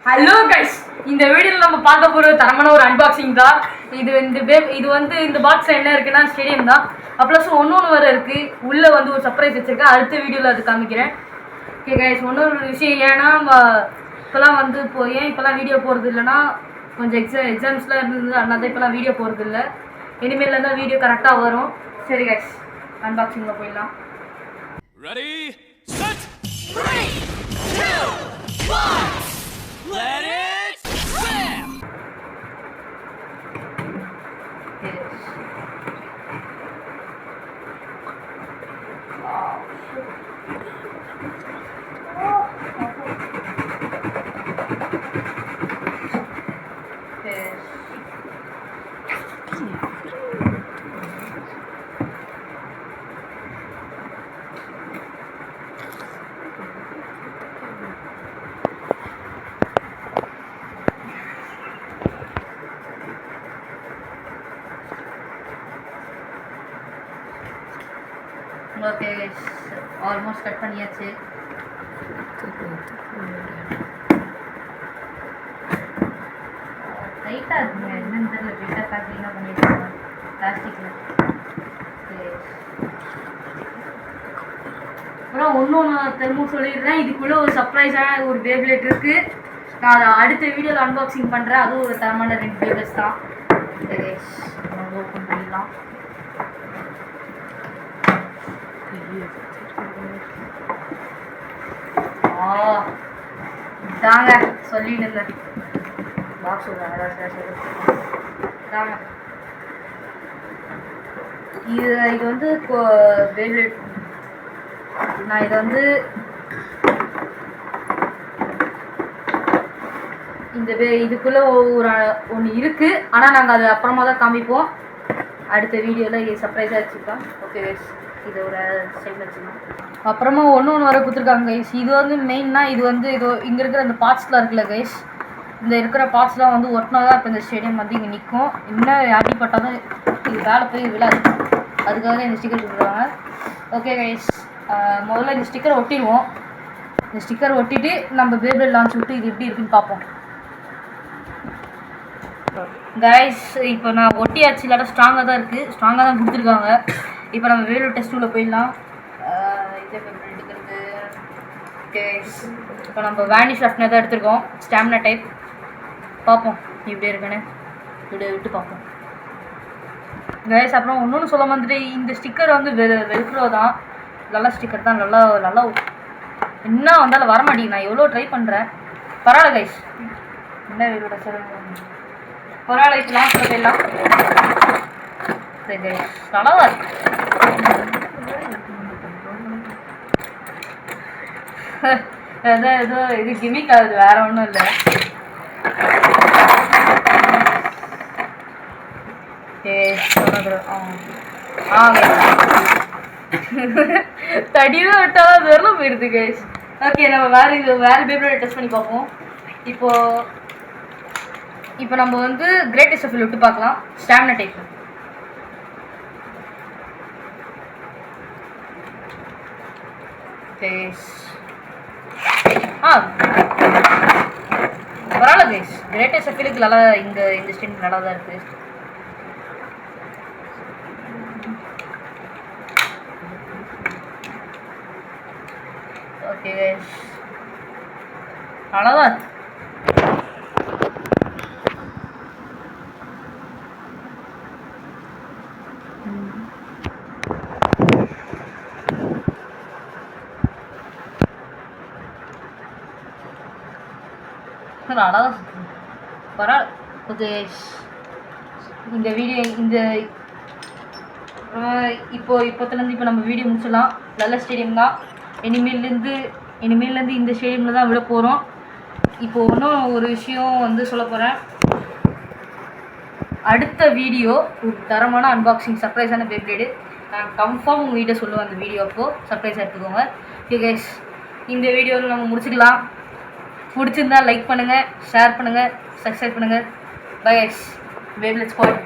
Hello guys, இந்த வீடியோவில் நம்ம பார்க்க போகிற தரமான ஒரு அன்பாக்சிங் தான். இது வந்து இந்த பாக்ஸில் என்ன இருக்குன்னா ஸ்டேடியம் தான். ப்ளஸ் ஒன்று வேறு இருக்குது. உள்ளே வந்து ஒரு சர்ப்ரைஸ் வச்சுருக்கேன். அடுத்த வீடியோவில் அது காமிக்கிறேன். ஓகே கைஸ், இன்னொரு விஷயம் ஏன்னா இப்போலாம் வந்து இப்போலாம் வீடியோ போகிறது இல்லைன்னா கொஞ்சம் எக்ஸாம்ஸ்லாம் இருந்தது. அதனால தான் இப்போலாம் வீடியோ போகிறது இல்லை. இனிமேல் தான் வீடியோ கரெக்டாக வரும். சரி கைஸ், அன்பாக்சிங்கில் போயிடலாம். Ready, set, 3, 2, 1. Let it swim! Okay almost cut பண்ணியாச்சு. டைட்டாக இருக்குங்க, என்னன்னு தெரியல. டைட்டாக பேக்கிங்காக பண்ணியிருக்காங்க பிளாஸ்டிக்கில். அப்புறம் ஒன்று திரும்ப சொல்லிடுறேன், இதுக்குள்ளே ஒரு சர்ப்ரைஸான ஒரு பேப்லெட் இருக்குது. நான் அதை அடுத்த வீடியோவில் அன்பாக்சிங் பண்ணுறேன். அதுவும் ஒரு தரமான 2 பேப்லெட்ஸ் தான். நம்ம ஓப்பன் பண்ணிடலாம். தாங்க சொல்லிடுங்க பாக்ஸ் தாங்க. இது வந்து பேப்லெட். நான் இதை வந்து இதுக்குள்ளே ஒன்று இருக்குது. ஆனால் நாங்கள் அது அப்புறமா தான் காமிப்போம். அடுத்த வீடியோவில் இது சர்ப்ரைஸாக வச்சுருக்கோம். ஓகே கைஸ், இது ஒரு சைடில் வச்சுக்கலாம். அப்புறமா ஒன்று வர கொடுத்துருக்காங்க கைஸ். இது வந்து மெயின்னா இது இங்கே இருக்கிற அந்த பார்ட்ஸ்லாம் இருக்குல்ல கைஸ், இந்த இருக்கிற பார்ட்ஸ்லாம் வந்து ஒட்டினா தான் இப்போ இந்த ஸ்டேடியம் வந்து இங்கே நிற்கும். இன்னும் அடிப்பட்டாலும் இது வேலை போய் விழாது. அதுக்காக தான் இந்த ஸ்டிக்கர் கொடுக்குறாங்க. ஓகே கைஸ், முதல்ல இந்த ஸ்டிக்கர் ஒட்டிடுவோம். இந்த ஸ்டிக்கர் ஒட்டிட்டு நம்ம பேப்லெட் லான்ச் விட்டு இது எப்படி இருக்குன்னு பார்ப்போம். கைஸ், இப்போ நான் ஒட்டியாச்சு. இல்லாட்டா ஸ்ட்ராங்காக தான் இருக்குது. ஸ்ட்ராங்காக தான் கொடுத்துருக்காங்க. இப்போ நம்ம பேப்லெட் டெஸ்ட் உள்ள போயிடலாம். இதே பேப்லெட் எடுக்கிறது. ஓகே, இப்போ நம்ம வேனிஷ் ரஃப்னர் தான் எடுத்துருக்கோம். Stamina type. பார்ப்போம் இப்படி இருக்குன்னு. இப்படி விட்டு பார்ப்போம் கைஸ். அப்புறம் ஒன்று சொல்ல வந்துட்டு, இந்த ஸ்டிக்கர் வந்து வெல்க்ரோ தான். நல்ல ஸ்டிக்கர் தான். நல்லா என்ன வந்தாலும் வர மாட்டேங்குது. நான் எவ்வளோ ட்ரை பண்ணுறேன். பரவாயில்ல கைஸ். என்ன வேலோட பரவாயில்ல. இப்போ லாஸ்ட் போயிடலாம். சரி கைஸ், நல்லா இருக்கு. ஏதோ இது கிமிக் ஆகுது, வேற ஒன்றும் இல்லை. தடிதான் விட்டாலும் வெறும் போயிடுது கைஸ். ஓகே, நம்ம வேற பேப்லெட் டெஸ்ட் பண்ணி பார்ப்போம். இப்போ நம்ம வந்து கிரேட்டஸ்ட் ஆஃப் விட்டு பார்க்கலாம். Stamina type. பரவாயில்ல கைஸ், கிரேட்டஸ்ட் ஆஃப் நல்லா இந்த ஸ்டெண்ட் நல்லா தான் இருக்கு. ஓகே கைஸ், நல்லா தான் இருக்கு. பரவாயில்ல. ஓகே, இந்த வீடியோ இப்போத்துலேருந்து இப்போ நம்ம வீடியோ முடிச்சிடலாம். நல்ல ஸ்டேடியம் தான். இனிமேலேருந்து இந்த ஸ்டேடியமில் தான் விட போகிறோம். இப்போது இன்னும் ஒரு விஷயம் வந்து சொல்ல போகிறேன். அடுத்த வீடியோ ஒரு தரமான அன்பாக்சிங் சர்ப்ரைஸான பேப்லெட். நான் கன்ஃபார்ம் உங்கள்கிட்ட சொல்லுவேன். அந்த வீடியோ அப்போது சர்ப்ரைஸாக எடுத்துக்கோங்க. ஓகே கைஸ், இந்த வீடியோவில் நம்ம முடிச்சுக்கலாம். பிடிச்சிருந்தா லைக் பண்ணுங்கள், ஷேர் பண்ணுங்கள், சப்ஸ்கிரைப் பண்ணுங்கள். Bye guys, phablet squad.